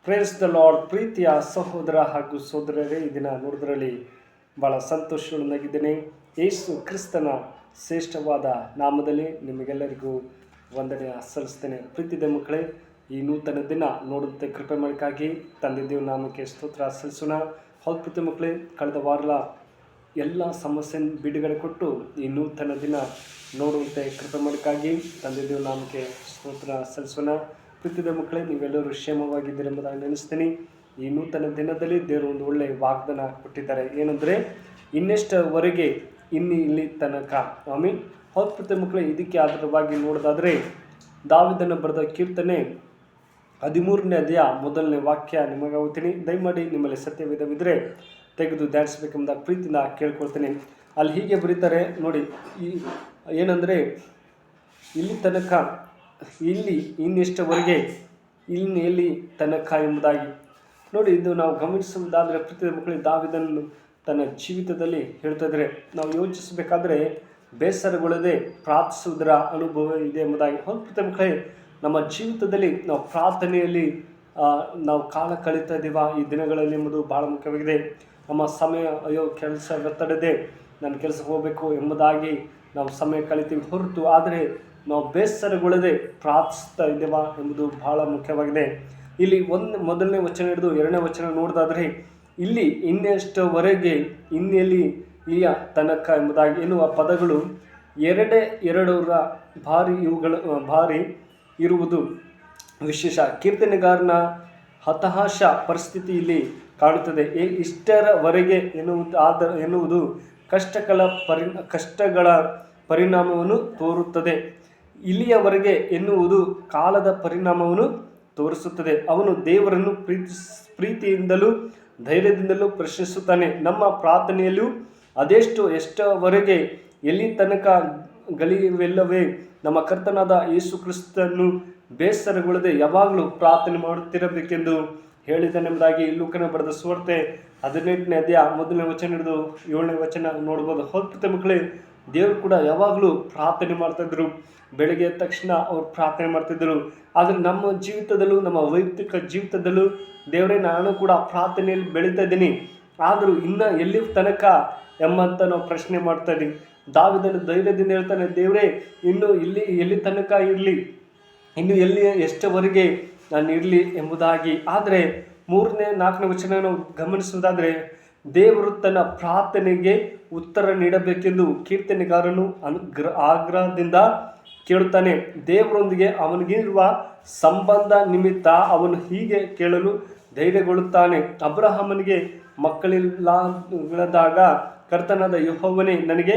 Praise the lord. ಪ್ರೀತಿಯ ಸಹೋದರ ಹಾಗೂ ಸಹೋದರರೇ, ಈ ದಿನ ನೋಡಿದ್ರಲ್ಲಿ ಭಾಳ ಸಂತೋಷವಾಗಿದ್ದೇನೆ. ಯೇಸು ಕ್ರಿಸ್ತನ ಶ್ರೇಷ್ಠವಾದ ನಾಮದಲ್ಲಿ ನಿಮಗೆಲ್ಲರಿಗೂ ವಂದನೆ ಸಲ್ಲಿಸ್ತೇನೆ. ಪ್ರೀತಿಯ ಮಕ್ಕಳೇ, ಈ ನೂತನ ದಿನ ನೋಡುವಂತೆ ಕೃಪೆ ಮಾಡಿಕಾಗಿ ತಂದೆ ದೇವ ನಾಮಕ್ಕೆ ಸ್ತೋತ್ರ ಸಲ್ಲಿಸೋಣ. ಹೌದು ಪ್ರೀತಿ ಮಕ್ಕಳೇ, ಕಳೆದ ವಾರ ಎಲ್ಲ ಸಮಸ್ಯೆಯನ್ನು ಬಿಡುಗಡೆ ಕೊಟ್ಟು ಈ ನೂತನ ದಿನ ನೋಡುವಂತೆ ಕೃಪೆ ಮಾಡಿಕಾಗಿ ತಂದೆ ದೇವ ನಾಮಕ್ಕೆ ಸ್ತೋತ್ರ ಸಲ್ಲಿಸೋಣ. ಪ್ರೀತಿಯ ಮಕ್ಕಳೇ, ನೀವೆಲ್ಲರೂ ಕ್ಷೇಮವಾಗಿದ್ದೀರಿ ಎಂಬುದಾಗಿ ನೆನೆಸ್ತೀನಿ. ಈ ನೂತನ ದಿನದಲ್ಲಿ ದೇವರು ಒಂದು ಒಳ್ಳೆಯ ವಾಗ್ದಾನ ಕೊಟ್ಟಿದ್ದಾರೆ. ಏನಂದರೆ, ಇನ್ನೆಷ್ಟವರೆಗೆ ಇಲ್ಲಿ ತನಕ. ಆಮೀನ್. ಹೌದು ಪ್ರೀತಿಯ ಮಕ್ಕಳೇ, ಇದಕ್ಕೆ ಆಧಾರವಾಗಿ ನೋಡೋದಾದರೆ ದಾವೀದನ ಬರೆದ ಕೀರ್ತನೆ 13ನೇ ಅಧ್ಯಾಯ 1ನೇ ವಾಕ್ಯ ನಿಮಗೆ ಓದ್ತೀನಿ. ದಯಮಾಡಿ ನಿಮ್ಮಲ್ಲಿ ಸತ್ಯವಿಧವಿದ್ದರೆ ತೆಗೆದು ಧ್ಯಾನಿಸಬೇಕೆಂಬ ಪ್ರೀತಿನ ಕೇಳ್ಕೊಳ್ತೀನಿ. ಅಲ್ಲಿ ಹೀಗೆ ಬರೀತಾರೆ ನೋಡಿ, ಏನಂದರೆ ಇಲ್ಲಿ ತನಕ, ಇನ್ನೆಷ್ಟವರೆಗೆ, ಎಲ್ಲಿ ತನಕ ಎಂಬುದಾಗಿ ನೋಡಿ. ಇದು ನಾವು ಗಮನಿಸುವುದಾದರೆ ಪ್ರೀತಿಯ ಮಕ್ಕಳಿಗೆ ದಾವೀದನು ತನ್ನ ಜೀವಿತದಲ್ಲಿ ಹೇಳ್ತಿದ್ರೆ ನಾವು ಯೋಚಿಸಬೇಕಾದ್ರೆ ಬೇಸರಗೊಳ್ಳದೆ ಪ್ರಾರ್ಥಿಸುವುದರ ಅನುಭವ ಇದೆ ಎಂಬುದಾಗಿ. ಹೌದು ಪ್ರೀತಿಯ ಮಕ್ಕಳೇ, ನಮ್ಮ ಜೀವಿತದಲ್ಲಿ ನಾವು ಪ್ರಾರ್ಥನೆಯಲ್ಲಿ ನಾವು ಕಾಲ ಕಳೀತಾ ಇದ್ದೀವ ಈ ದಿನಗಳಲ್ಲಿ ಎಂಬುದು ಭಾಳ ಮುಖ್ಯವಾಗಿದೆ. ನಮ್ಮ ಸಮಯ, ಅಯ್ಯೋ ಕೆಲಸ ಒತ್ತಡದೆ, ನನ್ನ ಕೆಲಸಕ್ಕೆ ಹೋಗಬೇಕು ಎಂಬುದಾಗಿ ನಾವು ಸಮಯ ಕಳಿತೀವಿ ಹೊರತು, ಆದರೆ ನಾವು ಬೇಸರಗೊಳ್ಳದೆ ಪ್ರಾರ್ಥಿಸ್ತಾ ಇದ್ದೇವಾ ಎಂಬುದು ಬಹಳ ಮುಖ್ಯವಾಗಿದೆ. ಇಲ್ಲಿ ಮೊದಲನೇ ವಚನ ಹಿಡಿದು 2ನೇ ವಚನ ನೋಡೋದಾದರೆ, ಇಲ್ಲಿ ಇನ್ನೆಷ್ಟವರೆಗೆ, ಇನ್ನೆಲ್ಲಿ, ಇಲ್ಲಿಯ ತನಕ ಎಂಬುದಾಗಿ ಎನ್ನುವ ಪದಗಳು ಎರಡರ ಭಾರಿ ಇರುವುದು ವಿಶೇಷ. ಕೀರ್ತನೆಗಾರನ ಹತಾಶ ಪರಿಸ್ಥಿತಿ ಇಲ್ಲಿ ಕಾಣುತ್ತದೆ. ಇಷ್ಟರವರೆಗೆ ಎನ್ನುವುದು ಕಷ್ಟಗಳ ಪರಿಣಾಮವನ್ನು ತೋರುತ್ತದೆ. ಇಲ್ಲಿಯವರೆಗೆ ಎನ್ನುವುದು ಕಾಲದ ಪರಿಣಾಮವನ್ನು ತೋರಿಸುತ್ತದೆ. ಅವನು ದೇವರನ್ನು ಪ್ರೀತಿಯಿಂದಲೂ ಧೈರ್ಯದಿಂದಲೂ ಪ್ರಶ್ನಿಸುತ್ತಾನೆ. ನಮ್ಮ ಪ್ರಾರ್ಥನೆಯಲ್ಲೂ ಎಷ್ಟವರೆಗೆ, ಎಲ್ಲಿ ತನಕ ಗಳಿವೆಲ್ಲವೇ ನಮ್ಮ ಕರ್ತನಾದ ಯೇಸು ಕ್ರಿಸ್ತನು ಬೇಸರಗೊಳ್ಳದೆ ಯಾವಾಗಲೂ ಪ್ರಾರ್ಥನೆ ಮಾಡುತ್ತಿರಬೇಕೆಂದು ಹೇಳಿದನೆಂಬುದಾಗಿ ಲೂಕನ ಬರೆದ ಸುವಾರ್ತೆ 18ನೇ ಅಧ್ಯಾಯ 1ನೇ ವಚನ ಹಿಡಿದು 7ನೇ ವಚನ ನೋಡ್ಬೋದು. ಹೊತ್ತು ಮಕ್ಕಳೇ, ದೇವರು ಕೂಡ ಯಾವಾಗಲೂ ಪ್ರಾರ್ಥನೆ ಮಾಡ್ತಾಯಿದ್ರು. ಬೆಳಗ್ಗೆ ಎದ್ದ ತಕ್ಷಣ ಅವ್ರು ಪ್ರಾರ್ಥನೆ ಮಾಡ್ತಿದ್ದರು. ಆದರೆ ನಮ್ಮ ಜೀವಿತದಲ್ಲೂ, ನಮ್ಮ ವೈಯಕ್ತಿಕ ಜೀವಿತದಲ್ಲೂ, ದೇವರೇ ನಾನು ಕೂಡ ಪ್ರಾರ್ಥನೆಯಲ್ಲಿ ಬೆಳೀತಾ ಇದ್ದೀನಿ, ಆದರೂ ಇನ್ನು ಎಲ್ಲಿ ತನಕ ಎಂಬಂತ ನಾವು ಪ್ರಶ್ನೆ ಮಾಡ್ತಾ ಇದ್ದೀವಿ. ದಾವೀದನು ಧೈರ್ಯದಿಂದ ಹೇಳ್ತಾನೆ, ದೇವರೇ ಇನ್ನು ಎಲ್ಲಿ ತನಕ ಇರಲಿ, ಇನ್ನು ಎಷ್ಟವರೆಗೆ ನಾನು ಇರಲಿ ಎಂಬುದಾಗಿ. ಆದರೆ 3ನೇ 4ನೇ ವಚನ ನಾವು ಗಮನಿಸುವುದಾದರೆ, ದೇವರು ತನ್ನ ಪ್ರಾರ್ಥನೆಗೆ ಉತ್ತರ ನೀಡಬೇಕೆಂದು ಕೀರ್ತನೆಗಾರನು ಆಗ್ರಹದಿಂದ ಕೇಳುತ್ತಾನೆ. ದೇವರೊಂದಿಗೆ ಅವನಿಗಿರುವ ಸಂಬಂಧ ನಿಮಿತ್ತ ಅವನು ಹೀಗೆ ಕೇಳಲು ಧೈರ್ಯಗೊಳ್ಳುತ್ತಾನೆ. ಅಬ್ರಹಾಮನಿಗೆ ಮಕ್ಕಳಿಲ್ಲದಾಗ ಕರ್ತನಾದ ಯೆಹೋವನೇ, ನನಗೆ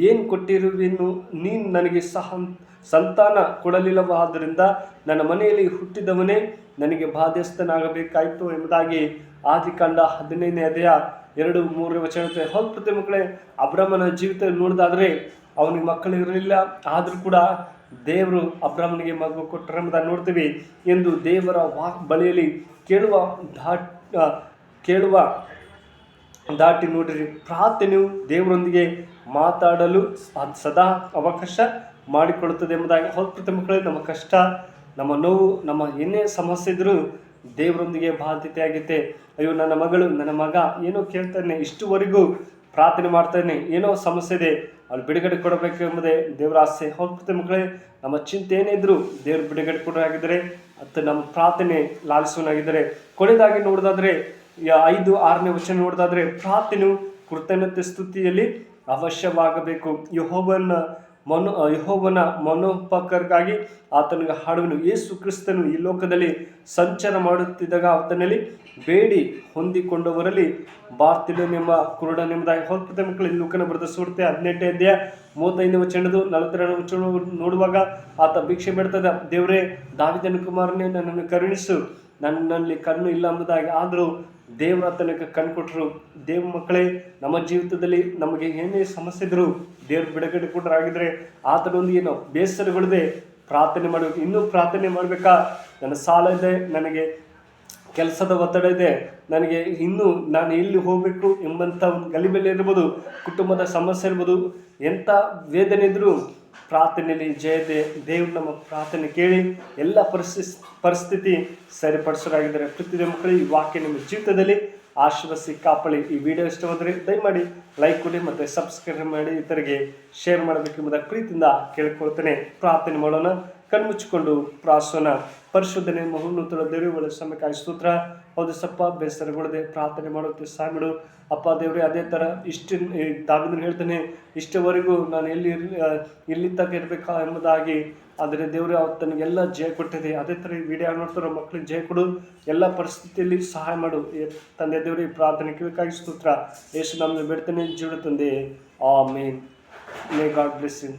ಏನು ಕೊಟ್ಟಿರುವೆನು? ನೀನು ನನಗೆ ಸಂತಾನ ಕೊಡಲಿಲ್ಲವಾದ್ದರಿಂದ ನನ್ನ ಮನೆಯಲ್ಲಿ ಹುಟ್ಟಿದವನೇ ನನಗೆ ಬಾಧ್ಯಸ್ಥನಾಗಬೇಕಾಯಿತು ಎಂಬುದಾಗಿ ಆದಿಕಾಂಡ 15ನೇ ಅಧ್ಯಾಯ 2-3 ವಚನ. ಹೌದು ಪ್ರತಿ ಮಕ್ಕಳೇ, ಅಬ್ರಹ್ಮನ ಜೀವಿತ ನೋಡಿದಾದರೆ ಅವನಿಗೆ ಮಕ್ಕಳು ಇರಲಿಲ್ಲ, ಆದರೂ ಕೂಡ ದೇವರು ಅಬ್ರಹ್ಮನಿಗೆ ಮಗು ಕೊಟ್ಟರು ಎಂಬುದಾಗಿ ನೋಡ್ತೀವಿ. ಎಂದು ದೇವರ ಬಳಿಯಲ್ಲಿ ಕೇಳುವ ದಾಟಿ ನೋಡಿರಿ. ಪ್ರಾರ್ಥನೆಯು ದೇವರೊಂದಿಗೆ ಮಾತಾಡಲು ಸದಾ ಅವಕಾಶ ಮಾಡಿಕೊಳ್ಳುತ್ತದೆ ಎಂಬುದಾಗಿ. ಹೌದು ಮಕ್ಕಳೇ, ನಮ್ಮ ಕಷ್ಟ, ನಮ್ಮ ನೋವು, ನಮ್ಮ ಏನೇ ಸಮಸ್ಯೆ ಇದ್ದರೂ ದೇವರೊಂದಿಗೆ ಬಾಧ್ಯತೆ ಆಗುತ್ತೆ. ಅಯ್ಯೋ ನನ್ನ ಮಗಳು, ನನ್ನ ಮಗ ಏನೋ ಕೇಳ್ತಾನೆ, ಇಷ್ಟುವರೆಗೂ ಪ್ರಾರ್ಥನೆ ಮಾಡ್ತಾನೆ, ಏನೋ ಸಮಸ್ಯೆ ಇದೆ, ಅಲ್ಲಿ ಬಿಡುಗಡೆ ಕೊಡಬೇಕು ಎಂಬುದೇ ದೇವರ ಆಸೆ. ಹೌದು ಮಕ್ಕಳೇ, ನಮ್ಮ ಚಿಂತೆ ಏನೇ ಇದ್ದರೂ ದೇವರು ಬಿಡುಗಡೆ ಕೊಡೋರಾಗಿದ್ದರೆ ಮತ್ತು ನಮ್ಮ ಪ್ರಾರ್ಥನೆ ಲಾಲಿಸೋನಾಗಿದ್ದರೆ. ಕೊನೆಯದಾಗಿ ನೋಡೋದಾದರೆ 5-6ನೇ ವಚನ ನೋಡೋದಾದರೆ, ಪ್ರಾರ್ಥನೆಯು ಕೃತಜ್ಞತೆ ಸ್ತುತಿಯಲ್ಲಿ ಅವಶ್ಯವಾಗಬೇಕು. ಯೆಹೋವನ ಮನೋಪಕಾರಕ್ಕಾಗಿ ಆತನಿಗೆ ಹಾಡುವನು. ಯೇಸು ಕ್ರಿಸ್ತನು ಈ ಲೋಕದಲ್ಲಿ ಸಂಚಾರ ಮಾಡುತ್ತಿದ್ದಾಗ ಆತನಲ್ಲಿ ಬೇಡಿ ಹೊಂದಿಕೊಂಡವರಲ್ಲಿ ಬಾರ್ತಿಲೋನೆಂಬ ಕುರುಡನೆಂಬುದಾಗಿ. ಹೊರತು ಮಕ್ಕಳು ಲೂಕನ ಬರೆದ ಸುವಾರ್ತೆ 18ನೇ ಅಧ್ಯಾಯ 35ನೇ ವಚನದು 42ನೇ ವಚನ ನೋಡುವಾಗ ಆತ ಭಿಕ್ಷೆ ಬೇಡ್ತದ, ದೇವರೇ ದಾವೀದನ ಕುಮಾರನೇ, ನನ್ನನ್ನು ಕರುಣಿಸು, ನನ್ನಲ್ಲಿ ಕಣ್ಣು ಇಲ್ಲ ಎಂಬುದಾಗಿ. ಆದರೂ ದೇವರ ಆತನಿಗೆ ಕಣ್ಣು ಕೊಟ್ಟರು. ದೇವ್ರ ಮಕ್ಕಳೇ, ನಮ್ಮ ಜೀವಿತದಲ್ಲಿ ನಮಗೆ ಏನೇ ಸಮಸ್ಯೆ ಇದ್ದರೂ ದೇವ್ರ ಬಿಡುಗಡೆ ಕೊಟ್ಟರಾಗಿದ್ದರೆ ಆತನೊಂದಿಗೆ ನಾವು ಬೇಸರಗೊಳ್ಳದೆ ಪ್ರಾರ್ಥನೆ ಮಾಡಬೇಕು. ಇನ್ನೂ ಪ್ರಾರ್ಥನೆ ಮಾಡಬೇಕಾ? ನನ್ನ ಸಾಲ ಇದೆ, ನನಗೆ ಕೆಲಸದ ಒತ್ತಡ ಇದೆ, ನನಗೆ ಇನ್ನೂ ನಾನು ಎಲ್ಲಿ ಹೋಗಬೇಕು ಎಂಬಂಥ ಒಂದು ಗಲಿಬಿಲಿ ಇರ್ಬೋದು, ಕುಟುಂಬದ ಸಮಸ್ಯೆ ಇರ್ಬೋದು, ಎಂಥ ವೇದನೆ ಇದ್ದರೂ ಪ್ರಾರ್ಥನೆಯಲ್ಲಿ ಜಯದೆ ದೇವರು ನಮ್ಮ ಪ್ರಾರ್ಥನೆ ಕೇಳಿ ಎಲ್ಲ ಪರಿಸ್ಥಿತಿ ಸರಿಪಡಿಸೋರಾಗಿದ್ದಾರೆ. ಪ್ರತಿಯೊಂದು ಮಕ್ಕಳು ಈ ವಾಕ್ಯ ನಿಮ್ಮ ಜೀವಿತದಲ್ಲಿ ಆಶೀರ್ವದಿಸಿ ಕಾಪಾಡಿ. ಈ ವಿಡಿಯೋ ಇಷ್ಟವಾದರೆ ದಯಮಾಡಿ ಲೈಕ್ ಕೊಡಿ ಮತ್ತು ಸಬ್ಸ್ಕ್ರೈಬ್ ಮಾಡಿ ಇತರಿಗೆ ಶೇರ್ ಮಾಡಬೇಕೆಂಬುದಾಗಿ ಪ್ರೀತಿಯಿಂದ ಕೇಳಿಕೊಳ್ತೇನೆ. ಪ್ರಾರ್ಥನೆ ಮಾಡೋಣ. ಕಣ್ಮುಚ್ಚಿಕೊಂಡು ಪ್ರಾರ್ಥನಾ. ಪರಿಶುದ್ಧನೆ ಮಹೋನ್ನತ ದೇವರ ಸಮಯಕ್ಕಾಗಿ ಸ್ತೋತ್ರ. ಹೌದು ಸಪ್ಪ, ಬೇಸರಗೊಳ್ಳದೆ ಪ್ರಾರ್ಥನೆ ಮಾಡುತ್ತೆ ಸಾಮಿಡು ಅಪ್ಪ ದೇವರೇ. ಅದೇ ಥರ ದಾವಿದನು ಹೇಳ್ತಾನೆ, ಇಷ್ಟವರೆಗೂ ನಾನು ಇಲ್ಲಿ ತನಕ ಇರಬೇಕಾ ಎಂಬುದಾಗಿ. ಆದರೆ ದೇವರೇ ಅವತ್ತು ನನಗೆಲ್ಲ ಜಯ ಕೊಟ್ಟಿದೆ. ಅದೇ ಥರ ಈ ವಿಡಿಯೋ ನೋಡ್ತಾರೋ ಮಕ್ಕಳಿಗೆ ಜಯ ಕೊಡು, ಎಲ್ಲ ಪರಿಸ್ಥಿತಿಯಲ್ಲಿ ಸಹಾಯ ಮಾಡು ತಂದೆ ದೇವರೇ. ಪ್ರಾರ್ಥನೆ ಕಿವಿಕಾಗಿ ಸ್ತೋತ್ರ. ಯೇಸು ನಾಮದಲ್ಲಿ ಬೇಡ್ತೇನೆ ಜೀವ ತಂದೆ. Amen. May God bless you.